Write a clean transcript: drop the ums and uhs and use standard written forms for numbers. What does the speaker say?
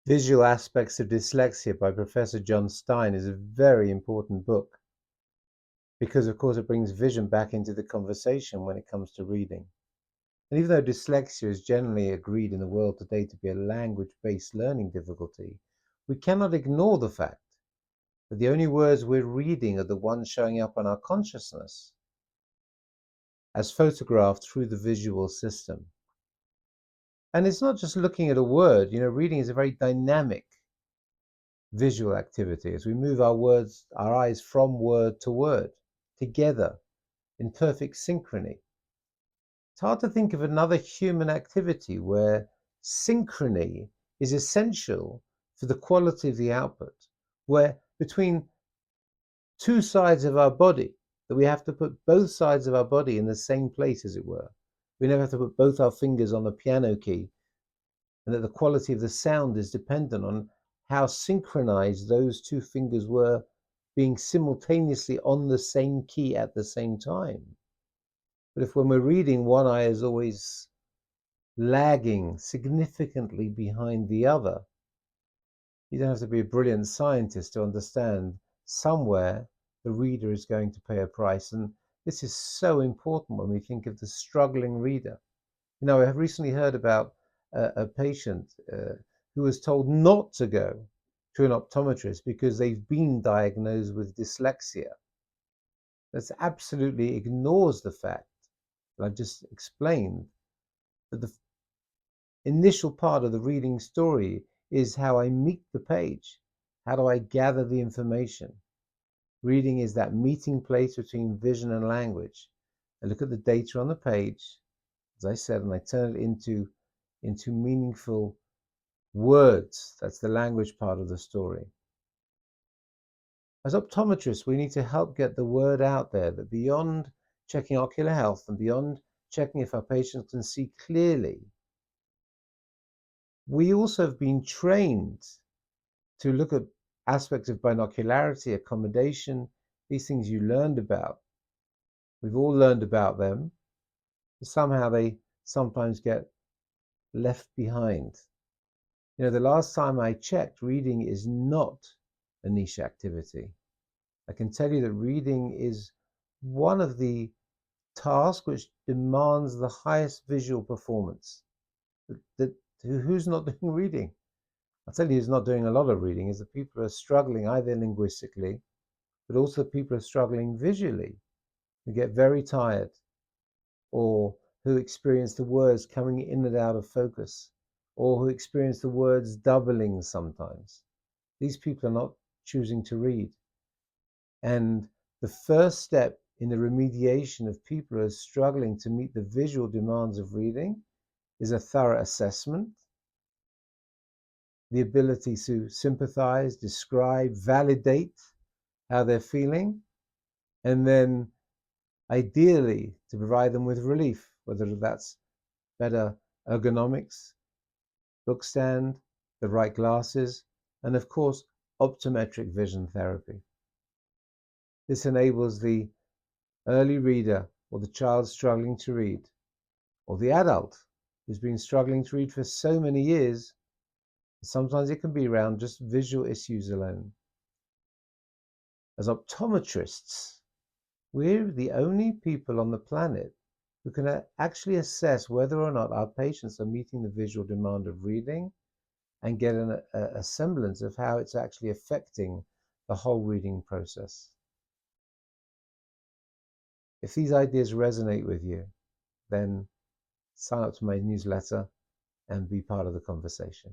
Visual Aspects of Dyslexia by Professor John Stein is a very important book because, of course, it brings vision back into the conversation when it comes to reading. And even though dyslexia is generally agreed in the world today to be a language-based learning difficulty, we cannot ignore the fact that the only words we're reading are the ones showing up on our consciousness as photographed through the visual system. And it's not just looking at a word. Reading is a very dynamic visual activity as we move our eyes from word to word, together in perfect synchrony. It's hard to think of another human activity where synchrony is essential for the quality of the output, where between two sides of our body, that we have to put both sides of our body in the same place, as it were. We never have to put both our fingers on the piano key, and that the quality of the sound is dependent on how synchronized those two fingers were being simultaneously on the same key at the same time. But if when we're reading, one eye is always lagging significantly behind the other, you don't have to be a brilliant scientist to understand somewhere the reader is going to pay a price. And this is so important when we think of the struggling reader. I have recently heard about a patient who was told not to go to an optometrist because they've been diagnosed with dyslexia. That absolutely ignores the fact that I've just explained, that the initial part of the reading story is how I meet the page. How do I gather the information? Reading is that meeting place between vision and language. I look at the data on the page, as I said, and I turn it into meaningful words. That's the language part of the story. As optometrists, we need to help get the word out there that beyond checking ocular health and beyond checking if our patients can see clearly, we also have been trained to look at aspects of binocularity, accommodation, these things you learned about. We've all learned about them. Somehow they sometimes get left behind. The last time I checked, reading is not a niche activity. I can tell you that reading is one of the tasks which demands the highest visual performance. Who's not doing reading? I'll tell you who's not doing a lot of reading is the people who are struggling either linguistically, but also people who are struggling visually, who get very tired, or who experience the words coming in and out of focus, or who experience the words doubling sometimes. These people are not choosing to read. And the first step in the remediation of people who are struggling to meet the visual demands of reading is a thorough assessment, the ability to sympathize, describe, validate how they're feeling, and then ideally to provide them with relief, whether that's better ergonomics, book stand, the right glasses, and of course, optometric vision therapy. This enables the early reader or the child struggling to read, or the adult who's been struggling to read for so many years, sometimes it can be around just visual issues alone. As optometrists, we're the only people on the planet who can actually assess whether or not our patients are meeting the visual demand of reading and get a semblance of how it's actually affecting the whole reading process. If these ideas resonate with you, then sign up to my newsletter and be part of the conversation.